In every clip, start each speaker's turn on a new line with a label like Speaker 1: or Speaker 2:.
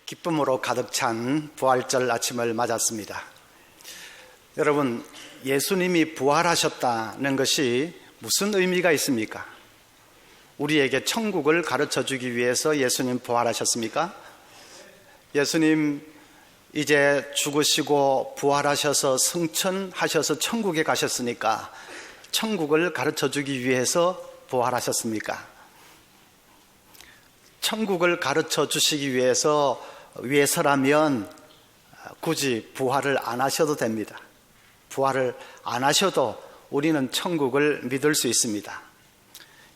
Speaker 1: 기쁨으로 가득 찬 부활절 아침을 맞았습니다. 여러분, 예수님이 부활하셨다는 것이 무슨 의미가 있습니까? 우리에게 천국을 가르쳐 주기 위해서 예수님 부활하셨습니까? 예수님 이제 죽으시고 부활하셔서 승천하셔서 천국에 가셨으니까 천국을 가르쳐 주기 위해서 부활하셨습니까? 천국을 가르쳐 주시기 위해서라면 굳이 부활을 안 하셔도 됩니다. 부활을 안 하셔도 우리는 천국을 믿을 수 있습니다.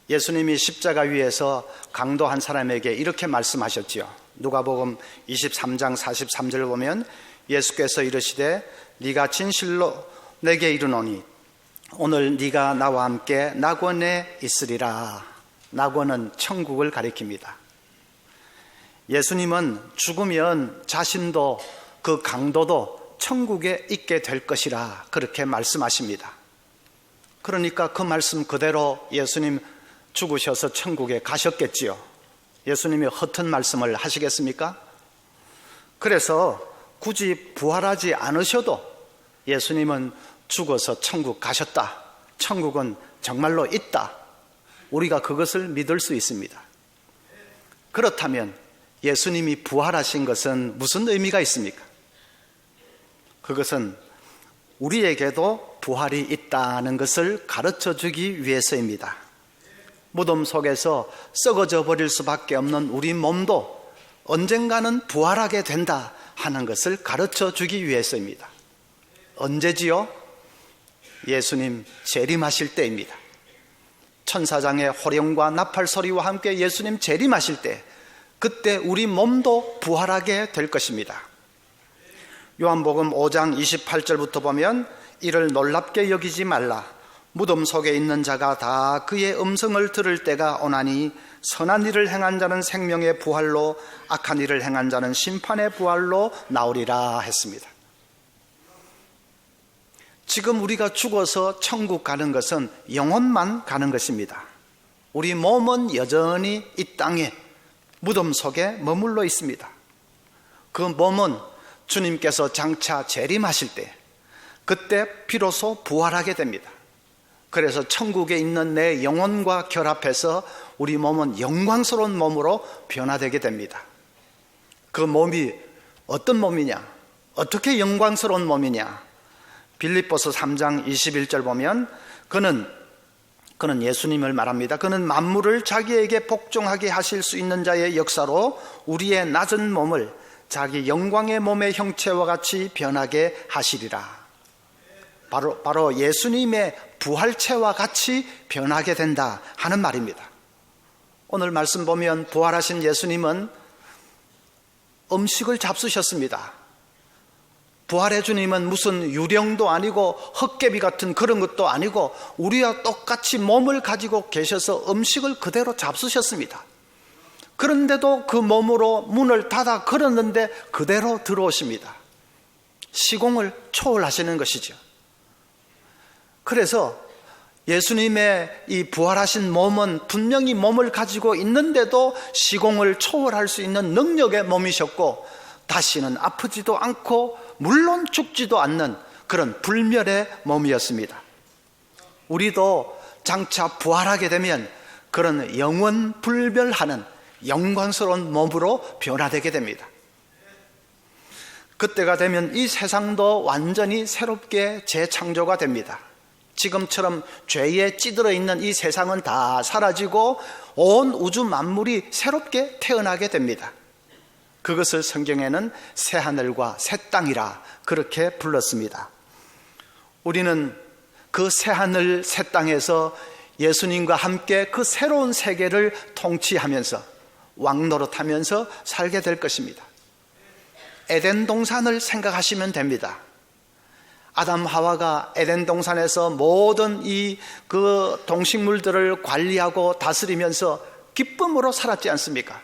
Speaker 1: 예수님이 십자가 위에서 강도 한 사람에게 이렇게 말씀하셨지요. 누가복음 23장 43절을 보면 예수께서 이르시되 네가 진실로 내게 이르노니 오늘 네가 나와 함께 낙원에 있으리라. 낙원은 천국을 가리킵니다. 예수님은 죽으면 자신도 그 강도도 천국에 있게 될 것이라 그렇게 말씀하십니다. 그러니까 그 말씀 그대로 예수님 죽으셔서 천국에 가셨겠지요. 예수님이 허튼 말씀을 하시겠습니까? 그래서 굳이 부활하지 않으셔도 예수님은 죽어서 천국 가셨다. 천국은 정말로 있다. 우리가 그것을 믿을 수 있습니다. 그렇다면 예수님이 부활하신 것은 무슨 의미가 있습니까? 그것은 우리에게도 부활이 있다는 것을 가르쳐 주기 위해서입니다. 무덤 속에서 썩어져 버릴 수밖에 없는 우리 몸도 언젠가는 부활하게 된다 하는 것을 가르쳐 주기 위해서입니다. 언제지요? 예수님 재림하실 때입니다. 천사장의 호령과 나팔 소리와 함께 예수님 재림하실 때, 그때 우리 몸도 부활하게 될 것입니다. 요한복음 5장 28절부터 보면 이를 놀랍게 여기지 말라. 무덤 속에 있는 자가 다 그의 음성을 들을 때가 오나니 선한 일을 행한 자는 생명의 부활로 악한 일을 행한 자는 심판의 부활로 나오리라 했습니다. 지금 우리가 죽어서 천국 가는 것은 영혼만 가는 것입니다. 우리 몸은 여전히 이 땅에 무덤 속에 머물러 있습니다. 그 몸은 주님께서 장차 재림하실 때, 그때 비로소 부활하게 됩니다. 그래서 천국에 있는 내 영혼과 결합해서 우리 몸은 영광스러운 몸으로 변화되게 됩니다. 그 몸이 어떤 몸이냐? 어떻게 영광스러운 몸이냐? 빌립보서 3장 21절 보면 그는 예수님을 말합니다. 그는 만물을 자기에게 복종하게 하실 수 있는 자의 역사로 우리의 낮은 몸을 자기 영광의 몸의 형체와 같이 변하게 하시리라. 바로 예수님의 부활체와 같이 변하게 된다 하는 말입니다. 오늘 말씀 보면 부활하신 예수님은 음식을 잡수셨습니다. 부활의 주님은 무슨 유령도 아니고 헛개비 같은 그런 것도 아니고 우리와 똑같이 몸을 가지고 계셔서 음식을 그대로 잡수셨습니다. 그런데도 그 몸으로 문을 닫아 걸었는데 그대로 들어오십니다. 시공을 초월하시는 것이죠. 그래서 예수님의 이 부활하신 몸은 분명히 몸을 가지고 있는데도 시공을 초월할 수 있는 능력의 몸이셨고, 다시는 아프지도 않고 물론 죽지도 않는 그런 불멸의 몸이었습니다. 우리도 장차 부활하게 되면 그런 영원 불멸하는 영광스러운 몸으로 변화되게 됩니다. 그때가 되면 이 세상도 완전히 새롭게 재창조가 됩니다. 지금처럼 죄에 찌들어 있는 이 세상은 다 사라지고 온 우주 만물이 새롭게 태어나게 됩니다. 그것을 성경에는 새하늘과 새 땅이라 그렇게 불렀습니다. 우리는 그 새하늘 새 땅에서 예수님과 함께 그 새로운 세계를 통치하면서 왕노릇하면서 살게 될 것입니다. 에덴 동산을 생각하시면 됩니다. 아담 하와가 에덴 동산에서 모든 그 동식물들을 관리하고 다스리면서 기쁨으로 살았지 않습니까?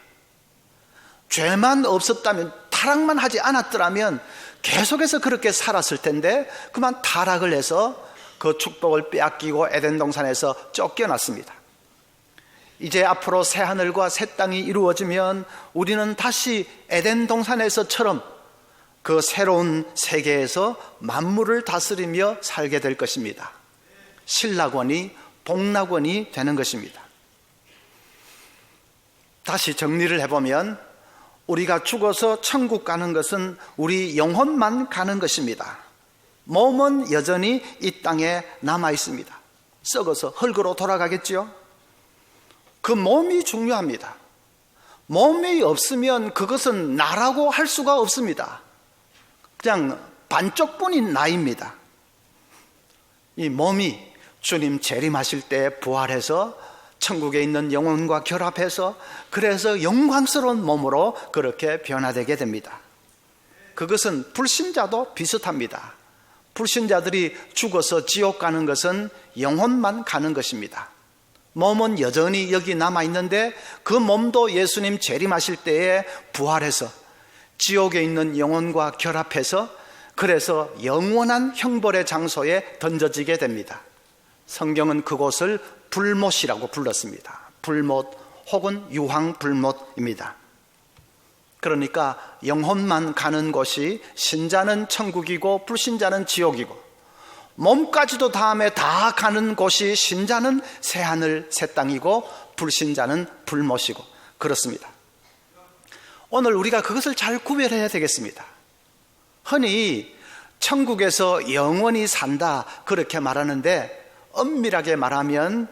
Speaker 1: 죄만 없었다면, 타락만 하지 않았더라면 계속해서 그렇게 살았을 텐데 그만 타락을 해서 그 축복을 빼앗기고 에덴 동산에서 쫓겨났습니다. 이제 앞으로 새 하늘과 새 땅이 이루어지면 우리는 다시 에덴 동산에서처럼 그 새로운 세계에서 만물을 다스리며 살게 될 것입니다. 신락원이 복락원이 되는 것입니다. 다시 정리를 해보면 우리가 죽어서 천국 가는 것은 우리 영혼만 가는 것입니다. 몸은 여전히 이 땅에 남아 있습니다. 썩어서 흙으로 돌아가겠지요. 그 몸이 중요합니다. 몸이 없으면 그것은 나라고 할 수가 없습니다. 그냥 반쪽뿐인 나입니다. 이 몸이 주님 재림하실 때 부활해서 천국에 있는 영혼과 결합해서 그래서 영광스러운 몸으로 그렇게 변화되게 됩니다. 그것은 불신자도 비슷합니다. 불신자들이 죽어서 지옥 가는 것은 영혼만 가는 것입니다. 몸은 여전히 여기 남아있는데 그 몸도 예수님 재림하실 때에 부활해서 지옥에 있는 영혼과 결합해서 그래서 영원한 형벌의 장소에 던져지게 됩니다. 성경은 그곳을 불못이라고 불렀습니다. 불못 혹은 유황불못입니다. 그러니까 영혼만 가는 곳이 신자는 천국이고 불신자는 지옥이고 몸까지도 다음에 다 가는 곳이 신자는 새하늘 새 땅이고 불신자는 불못이고 그렇습니다. 오늘 우리가 그것을 잘 구별해야 되겠습니다. 흔히 천국에서 영원히 산다 그렇게 말하는데 엄밀하게 말하면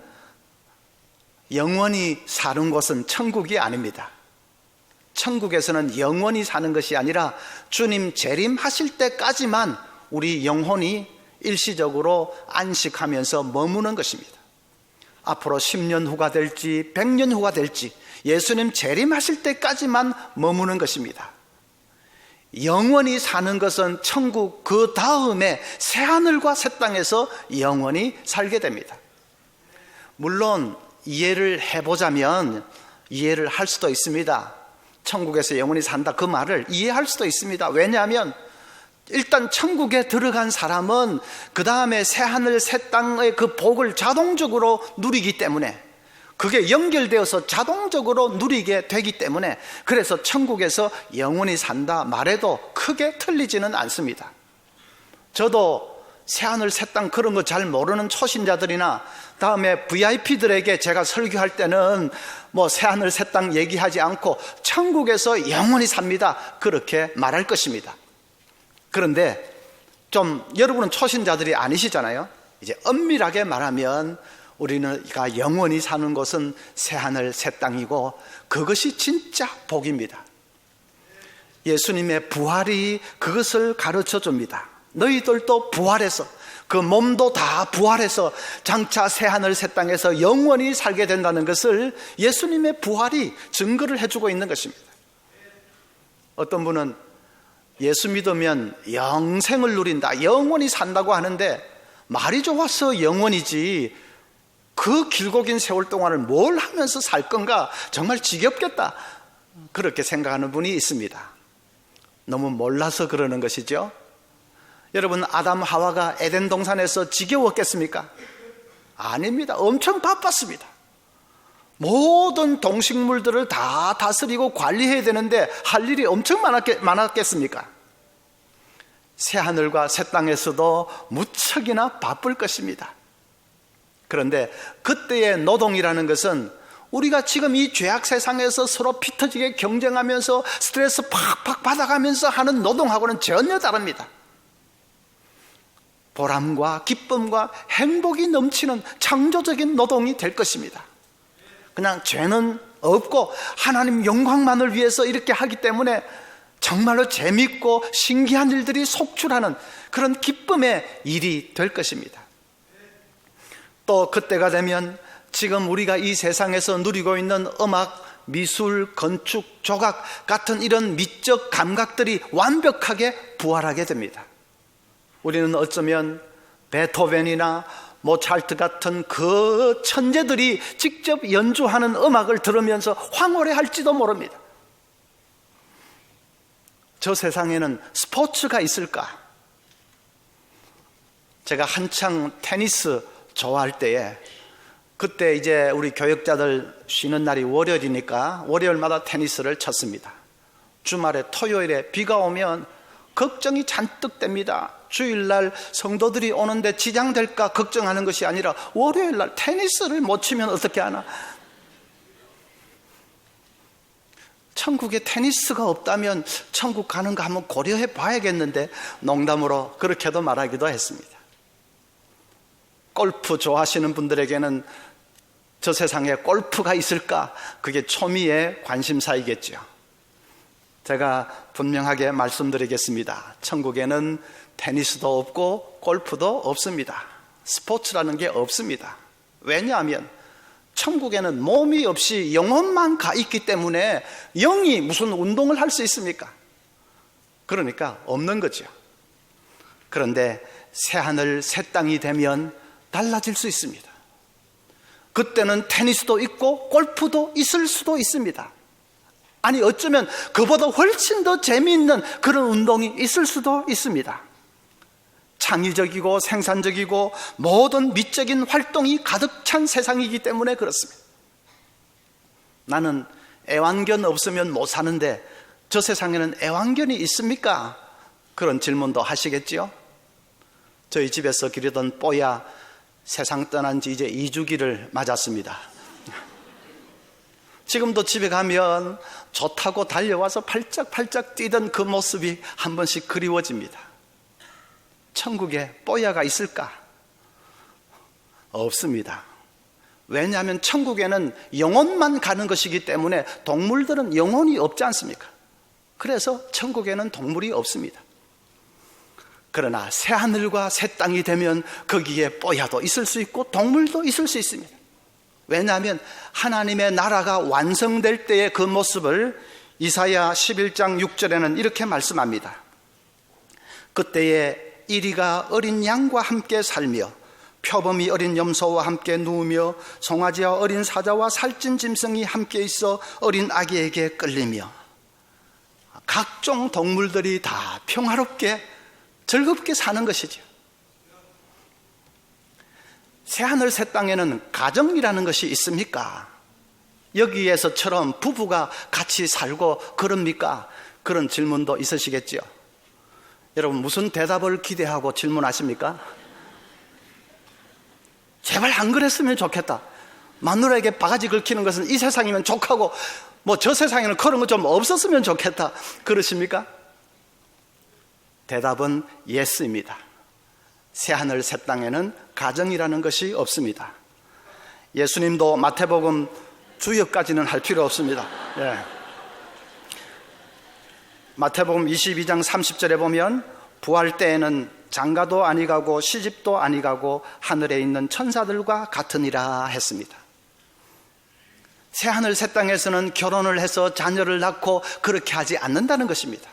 Speaker 1: 영원히 사는 곳은 천국이 아닙니다. 천국에서는 영원히 사는 것이 아니라 주님 재림하실 때까지만 우리 영혼이 일시적으로 안식하면서 머무는 것입니다. 앞으로 10년 후가 될지 100년 후가 될지 예수님 재림하실 때까지만 머무는 것입니다. 영원히 사는 것은 천국 그 다음에 새하늘과 새 땅에서 영원히 살게 됩니다. 물론 이해를 해보자면 이해를 할 수도 있습니다. 천국에서 영원히 산다 그 말을 이해할 수도 있습니다. 왜냐하면 일단 천국에 들어간 사람은 그 다음에 새하늘 새 땅의 그 복을 자동적으로 누리기 때문에 그게 연결되어서 자동적으로 누리게 되기 때문에 그래서 천국에서 영원히 산다 말해도 크게 틀리지는 않습니다. 저도 새하늘 새 땅 그런 거 잘 모르는 초신자들이나 다음에 VIP들에게 제가 설교할 때는 뭐 새하늘 새 땅 얘기하지 않고 천국에서 영원히 삽니다 그렇게 말할 것입니다. 그런데 좀 여러분은 초신자들이 아니시잖아요. 이제 엄밀하게 말하면 우리가 영원히 사는 곳은 새하늘 새 땅이고 그것이 진짜 복입니다. 예수님의 부활이 그것을 가르쳐 줍니다. 너희들도 부활해서 그 몸도 다 부활해서 장차 새하늘 새 땅에서 영원히 살게 된다는 것을 예수님의 부활이 증거를 해주고 있는 것입니다. 어떤 분은 예수 믿으면 영생을 누린다, 영원히 산다고 하는데 말이 좋아서 영원이지 그 길고 긴 세월 동안을 뭘 하면서 살 건가 정말 지겹겠다 그렇게 생각하는 분이 있습니다. 너무 몰라서 그러는 것이죠. 여러분 아담 하와가 에덴 동산에서 지겨웠겠습니까? 아닙니다. 엄청 바빴습니다. 모든 동식물들을 다 다스리고 관리해야 되는데 할 일이 엄청 많았겠습니까? 새하늘과 새 땅에서도 무척이나 바쁠 것입니다. 그런데 그때의 노동이라는 것은 우리가 지금 이 죄악 세상에서 서로 피 터지게 경쟁하면서 스트레스 팍팍 받아가면서 하는 노동하고는 전혀 다릅니다. 보람과 기쁨과 행복이 넘치는 창조적인 노동이 될 것입니다. 그냥 죄는 없고 하나님 영광만을 위해서 이렇게 하기 때문에 정말로 재밌고 신기한 일들이 속출하는 그런 기쁨의 일이 될 것입니다. 또 그때가 되면 지금 우리가 이 세상에서 누리고 있는 음악, 미술, 건축, 조각 같은 이런 미적 감각들이 완벽하게 부활하게 됩니다. 우리는 어쩌면 베토벤이나 모차르트 같은 그 천재들이 직접 연주하는 음악을 들으면서 황홀해할지도 모릅니다. 저 세상에는 스포츠가 있을까? 제가 한창 테니스 좋아할 때에 그때 이제 우리 교역자들 쉬는 날이 월요일이니까 월요일마다 테니스를 쳤습니다. 주말에 토요일에 비가 오면 걱정이 잔뜩 됩니다. 주일날 성도들이 오는데 지장될까 걱정하는 것이 아니라 월요일날 테니스를 못 치면 어떻게 하나. 천국에 테니스가 없다면 천국 가는 거 한번 고려해 봐야겠는데 농담으로 그렇게도 말하기도 했습니다. 골프 좋아하시는 분들에게는 저 세상에 골프가 있을까? 그게 초미의 관심사이겠죠. 제가 분명하게 말씀드리겠습니다. 천국에는 테니스도 없고 골프도 없습니다. 스포츠라는 게 없습니다. 왜냐하면 천국에는 몸이 없이 영혼만 가 있기 때문에 영이 무슨 운동을 할 수 있습니까? 그러니까 없는 거죠. 그런데 새하늘 새 땅이 되면 달라질 수 있습니다. 그때는 테니스도 있고 골프도 있을 수도 있습니다. 아니 어쩌면 그보다 훨씬 더 재미있는 그런 운동이 있을 수도 있습니다. 창의적이고 생산적이고 모든 미적인 활동이 가득 찬 세상이기 때문에 그렇습니다. 나는 애완견 없으면 못 사는데 저 세상에는 애완견이 있습니까? 그런 질문도 하시겠지요? 저희 집에서 기르던 뽀야 세상 떠난 지 이제 2주기를 맞았습니다. 지금도 집에 가면 좋다고 달려와서 팔짝팔짝 뛰던 그 모습이 한 번씩 그리워집니다. 천국에 뽀야가 있을까? 없습니다. 왜냐하면 천국에는 영혼만 가는 것이기 때문에 동물들은 영혼이 없지 않습니까? 그래서 천국에는 동물이 없습니다. 그러나 새하늘과 새 땅이 되면 거기에 뽀야도 있을 수 있고 동물도 있을 수 있습니다. 왜냐하면 하나님의 나라가 완성될 때의 그 모습을 이사야 11장 6절에는 이렇게 말씀합니다. 그때에 이리가 어린 양과 함께 살며 표범이 어린 염소와 함께 누우며 송아지와 어린 사자와 살찐 짐승이 함께 있어 어린 아기에게 끌리며 각종 동물들이 다 평화롭게 즐겁게 사는 것이죠. 새하늘 새 땅에는 가정이라는 것이 있습니까? 여기에서처럼 부부가 같이 살고 그럽니까? 그런 질문도 있으시겠죠. 여러분 무슨 대답을 기대하고 질문하십니까? 제발 안 그랬으면 좋겠다. 마누라에게 바가지 긁히는 것은 이 세상이면 족하고 뭐 저 세상에는 그런 거 좀 없었으면 좋겠다. 그러십니까? 대답은 예스입니다. 새하늘 새 땅에는 가정이라는 것이 없습니다. 예수님도 마태복음 주역까지는 할 필요 없습니다. 예. 마태복음 22장 30절에 보면 부활 때에는 장가도 아니 가고 시집도 아니 가고 하늘에 있는 천사들과 같으니라 했습니다. 새하늘 새 땅에서는 결혼을 해서 자녀를 낳고 그렇게 하지 않는다는 것입니다.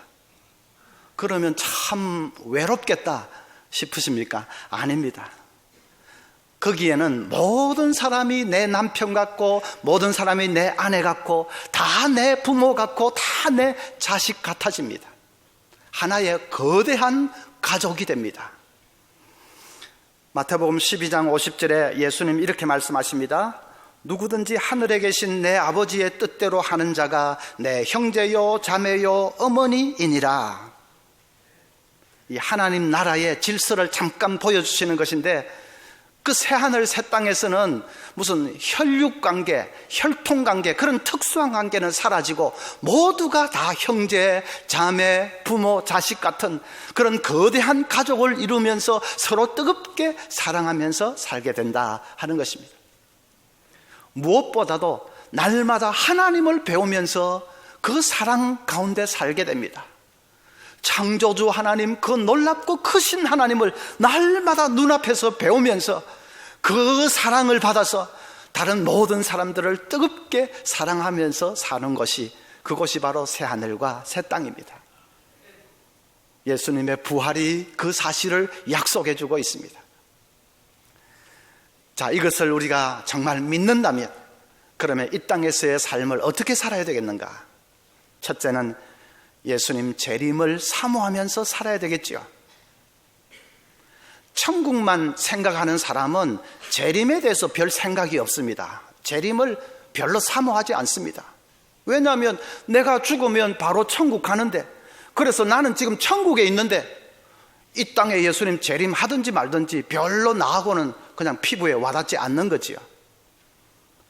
Speaker 1: 그러면 참 외롭겠다 싶으십니까? 아닙니다. 거기에는 모든 사람이 내 남편 같고 모든 사람이 내 아내 같고 다 내 부모 같고 다 내 자식 같아집니다. 하나의 거대한 가족이 됩니다. 마태복음 12장 50절에 예수님 이렇게 말씀하십니다. 누구든지 하늘에 계신 내 아버지의 뜻대로 하는 자가 내 형제요 자매요 어머니이니라. 이 하나님 나라의 질서를 잠깐 보여주시는 것인데 그 새하늘 새 땅에서는 무슨 혈육관계, 혈통관계 그런 특수한 관계는 사라지고 모두가 다 형제, 자매, 부모, 자식 같은 그런 거대한 가족을 이루면서 서로 뜨겁게 사랑하면서 살게 된다 하는 것입니다. 무엇보다도 날마다 하나님을 배우면서 그 사랑 가운데 살게 됩니다. 창조주 하나님, 그 놀랍고 크신 하나님을 날마다 눈앞에서 배우면서 그 사랑을 받아서 다른 모든 사람들을 뜨겁게 사랑하면서 사는 것이 그것이 바로 새하늘과 새 땅입니다. 예수님의 부활이 그 사실을 약속해 주고 있습니다. 자, 이것을 우리가 정말 믿는다면 그러면 이 땅에서의 삶을 어떻게 살아야 되겠는가? 첫째는 예수님 재림을 사모하면서 살아야 되겠죠. 천국만 생각하는 사람은 재림에 대해서 별 생각이 없습니다. 재림을 별로 사모하지 않습니다. 왜냐하면 내가 죽으면 바로 천국 가는데, 그래서 나는 지금 천국에 있는데 이 땅에 예수님 재림하든지 말든지 별로 나하고는 그냥 피부에 와닿지 않는 거지요.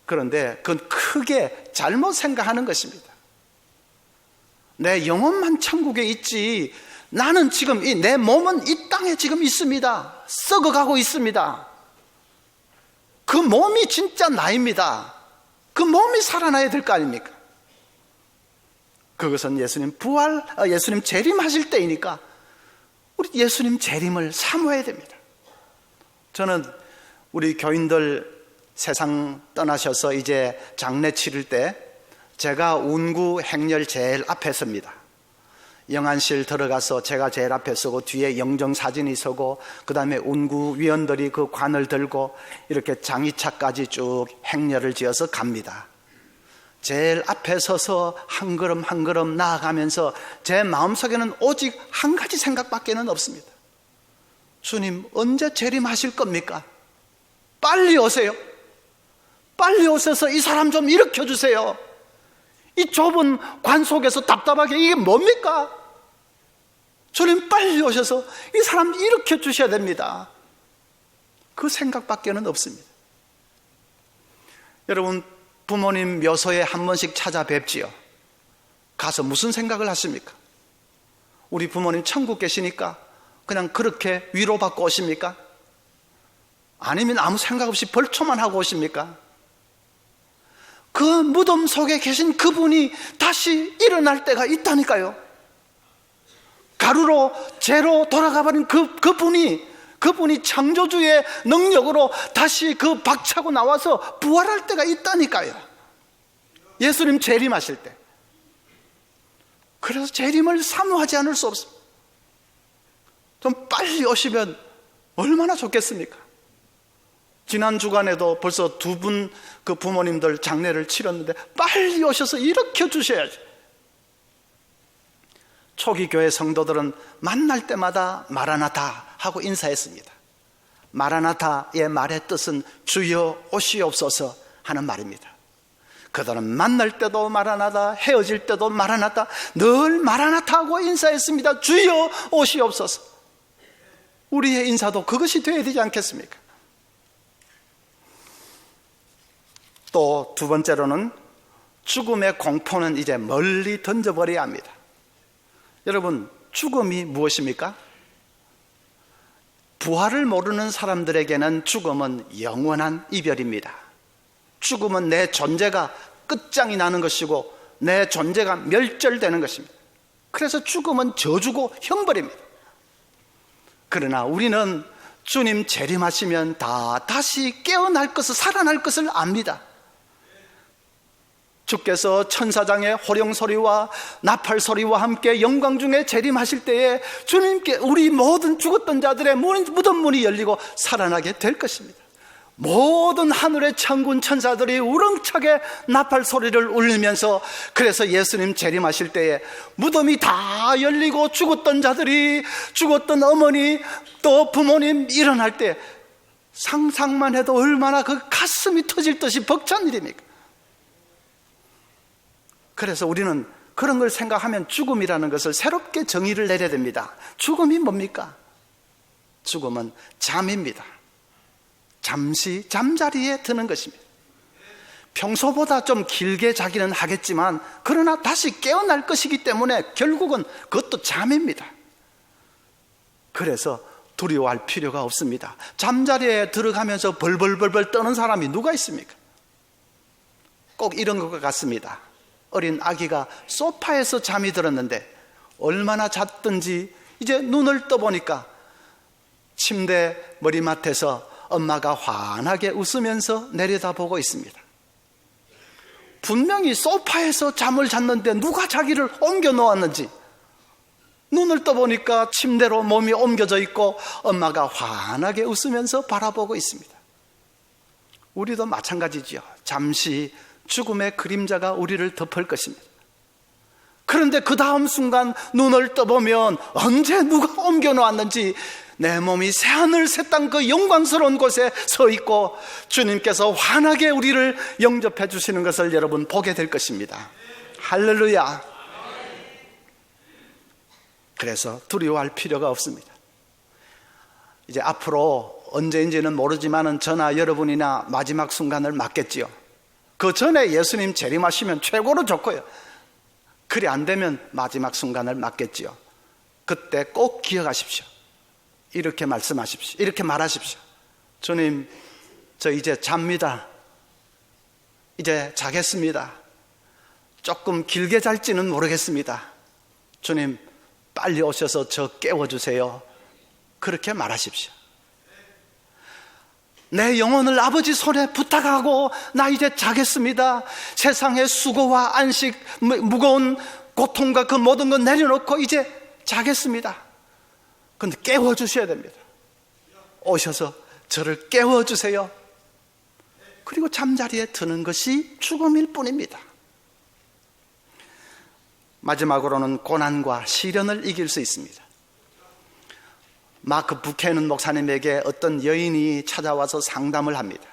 Speaker 1: 그런데 그건 크게 잘못 생각하는 것입니다. 내 영혼만 천국에 있지, 나는 지금 내 몸은 이 땅에 지금 있습니다. 썩어가고 있습니다. 그 몸이 진짜 나입니다. 그 몸이 살아나야 될 거 아닙니까? 그것은 예수님 재림하실 때이니까 우리 예수님 재림을 사모해야 됩니다. 저는 우리 교인들 세상 떠나셔서 이제 장례 치를 때 제가 운구 행렬 제일 앞에 섭니다. 영안실 들어가서 제가 제일 앞에 서고 뒤에 영정사진이 서고 그 다음에 운구 위원들이 그 관을 들고 이렇게 장의차까지 쭉 행렬을 지어서 갑니다. 제일 앞에 서서 한 걸음 한 걸음 나아가면서 제 마음속에는 오직 한 가지 생각밖에는 없습니다. 주님, 언제 재림하실 겁니까? 빨리 오세요. 빨리 오셔서 이 사람 좀 일으켜 주세요. 이 좁은 관 속에서 답답하게 이게 뭡니까? 주님, 빨리 오셔서 이 사람 일으켜 주셔야 됩니다. 그 생각밖에는 없습니다. 여러분, 부모님 묘소에 한 번씩 찾아뵙지요. 가서 무슨 생각을 하십니까? 우리 부모님 천국 계시니까 그냥 그렇게 위로받고 오십니까? 아니면 아무 생각 없이 벌초만 하고 오십니까? 그 무덤 속에 계신 그분이 다시 일어날 때가 있다니까요. 가루로 재로 돌아가버린 그분이 창조주의 능력으로 다시 그 박차고 나와서 부활할 때가 있다니까요. 예수님 재림하실 때. 그래서 재림을 사모하지 않을 수 없습니다. 좀 빨리 오시면 얼마나 좋겠습니까? 지난 주간에도 벌써 2분 그 부모님들 장례를 치렀는데 빨리 오셔서 일으켜 주셔야지. 초기 교회 성도들은 만날 때마다 마라나타 하고 인사했습니다. 마라나타의 말의 뜻은 주여 오시옵소서 하는 말입니다. 그들은 만날 때도 마라나타, 헤어질 때도 마라나타, 늘 마라나타 하고 인사했습니다. 주여 오시옵소서. 우리의 인사도 그것이 되어야 되지 않겠습니까? 또 2번째로는 죽음의 공포는 이제 멀리 던져버려야 합니다. 여러분, 죽음이 무엇입니까? 부활을 모르는 사람들에게는 죽음은 영원한 이별입니다. 죽음은 내 존재가 끝장이 나는 것이고 내 존재가 멸절되는 것입니다. 그래서 죽음은 저주고 형벌입니다. 그러나 우리는 주님 재림하시면 다시 깨어날 것을, 살아날 것을 압니다. 주께서 천사장의 호령소리와 나팔소리와 함께 영광 중에 재림하실 때에 주님께 우리 모든 죽었던 자들의 무덤 문이 열리고 살아나게 될 것입니다. 모든 하늘의 천군 천사들이 우렁차게 나팔소리를 울리면서, 그래서 예수님 재림하실 때에 무덤이 다 열리고 죽었던 자들이, 죽었던 어머니 또 부모님 일어날 때 상상만 해도 얼마나 그 가슴이 터질 듯이 벅찬 일입니까? 그래서 우리는 그런 걸 생각하면 죽음이라는 것을 새롭게 정의를 내려야 됩니다. 죽음이 뭡니까? 죽음은 잠입니다. 잠시 잠자리에 드는 것입니다. 평소보다 좀 길게 자기는 하겠지만 그러나 다시 깨어날 것이기 때문에 결국은 그것도 잠입니다. 그래서 두려워할 필요가 없습니다. 잠자리에 들어가면서 벌벌벌벌 떠는 사람이 누가 있습니까? 꼭 이런 것 같습니다. 어린 아기가 소파에서 잠이 들었는데 얼마나 잤든지 이제 눈을 떠보니까 침대 머리맡에서 엄마가 환하게 웃으면서 내려다보고 있습니다. 분명히 소파에서 잠을 잤는데 누가 자기를 옮겨 놓았는지, 눈을 떠보니까 침대로 몸이 옮겨져 있고 엄마가 환하게 웃으면서 바라보고 있습니다. 우리도 마찬가지죠. 잠시 죽음의 그림자가 우리를 덮을 것입니다. 그런데 그 다음 순간 눈을 떠보면 언제 누가 옮겨 놓았는지 내 몸이 새하늘 새 땅 그 영광스러운 곳에 서 있고 주님께서 환하게 우리를 영접해 주시는 것을 여러분 보게 될 것입니다. 할렐루야. 그래서 두려워할 필요가 없습니다. 이제 앞으로 언제인지는 모르지만 저나 여러분이나 마지막 순간을 맞겠지요. 그 전에 예수님 재림하시면 최고로 좋고요. 그리 안 되면 마지막 순간을 맞겠지요. 그때 꼭 기억하십시오. 이렇게 말씀하십시오. 이렇게 말하십시오. 주님, 저 이제 잡니다. 이제 자겠습니다. 조금 길게 잘지는 모르겠습니다. 주님, 빨리 오셔서 저 깨워주세요. 그렇게 말하십시오. 내 영혼을 아버지 손에 부탁하고 나 이제 자겠습니다. 세상의 수고와 안식, 무거운 고통과 그 모든 것 내려놓고 이제 자겠습니다. 그런데 깨워주셔야 됩니다. 오셔서 저를 깨워주세요. 그리고 잠자리에 드는 것이 죽음일 뿐입니다. 마지막으로는 고난과 시련을 이길 수 있습니다. 마크 부케넌 목사님에게 어떤 여인이 찾아와서 상담을 합니다.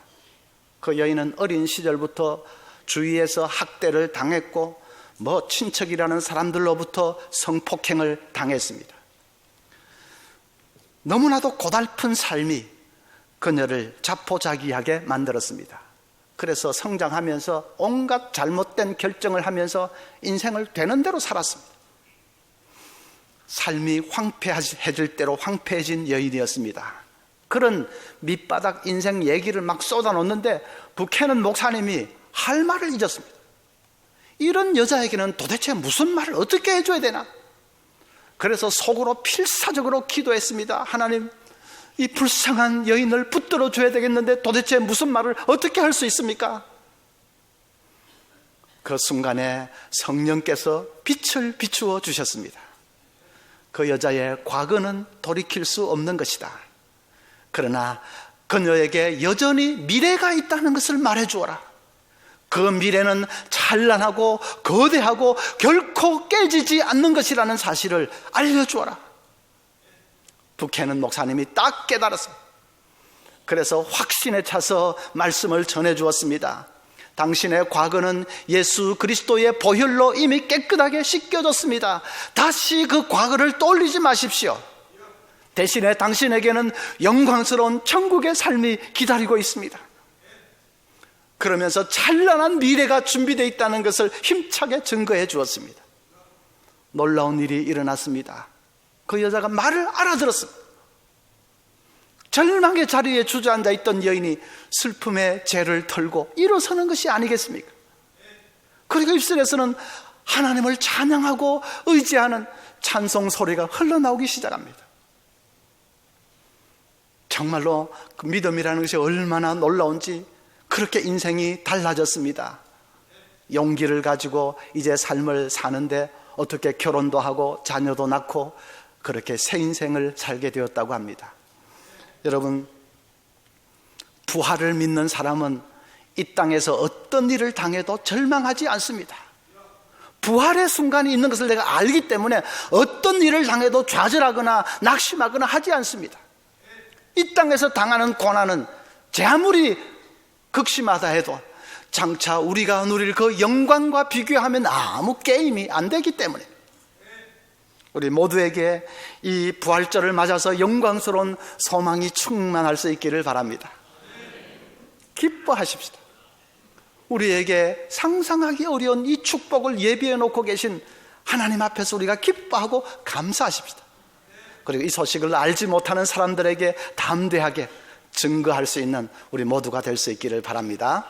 Speaker 1: 그 여인은 어린 시절부터 주위에서 학대를 당했고 친척이라는 사람들로부터 성폭행을 당했습니다. 너무나도 고달픈 삶이 그녀를 자포자기하게 만들었습니다. 그래서 성장하면서 온갖 잘못된 결정을 하면서 인생을 되는 대로 살았습니다. 삶이 황폐해질 대로 황폐해진 여인이었습니다. 그런 밑바닥 인생 얘기를 막 쏟아놓는데 부케넌 목사님이 할 말을 잊었습니다. 이런 여자에게는 도대체 무슨 말을 어떻게 해줘야 되나? 그래서 속으로 필사적으로 기도했습니다. 하나님, 이 불쌍한 여인을 붙들어 줘야 되겠는데 도대체 무슨 말을 어떻게 할 수 있습니까? 그 순간에 성령께서 빛을 비추어 주셨습니다. 그 여자의 과거는 돌이킬 수 없는 것이다. 그러나 그녀에게 여전히 미래가 있다는 것을 말해 주어라. 그 미래는 찬란하고 거대하고 결코 깨지지 않는 것이라는 사실을 알려주어라. 부케넌 목사님이 딱 깨달았습니다. 그래서 확신에 차서 말씀을 전해 주었습니다. 당신의 과거는 예수 그리스도의 보혈로 이미 깨끗하게 씻겨졌습니다. 다시 그 과거를 떠올리지 마십시오. 대신에 당신에게는 영광스러운 천국의 삶이 기다리고 있습니다. 그러면서 찬란한 미래가 준비되어 있다는 것을 힘차게 증거해 주었습니다. 놀라운 일이 일어났습니다. 그 여자가 말을 알아들었습니다. 절망의 자리에 주저앉아 있던 여인이 슬픔의 죄를 털고 일어서는 것이 아니겠습니까? 그리고 입술에서는 하나님을 찬양하고 의지하는 찬송 소리가 흘러나오기 시작합니다. 정말로 그 믿음이라는 것이 얼마나 놀라운지 그렇게 인생이 달라졌습니다. 용기를 가지고 이제 삶을 사는데 어떻게 결혼도 하고 자녀도 낳고 그렇게 새 인생을 살게 되었다고 합니다. 여러분, 부활을 믿는 사람은 이 땅에서 어떤 일을 당해도 절망하지 않습니다. 부활의 순간이 있는 것을 내가 알기 때문에 어떤 일을 당해도 좌절하거나 낙심하거나 하지 않습니다. 이 땅에서 당하는 고난은 제 아무리 극심하다 해도 장차 우리가 누릴 그 영광과 비교하면 아무 게임이 안 되기 때문에 우리 모두에게 이 부활절을 맞아서 영광스러운 소망이 충만할 수 있기를 바랍니다. 기뻐하십시다. 우리에게 상상하기 어려운 이 축복을 예비해 놓고 계신 하나님 앞에서 우리가 기뻐하고 감사하십시다. 그리고 이 소식을 알지 못하는 사람들에게 담대하게 증거할 수 있는 우리 모두가 될 수 있기를 바랍니다.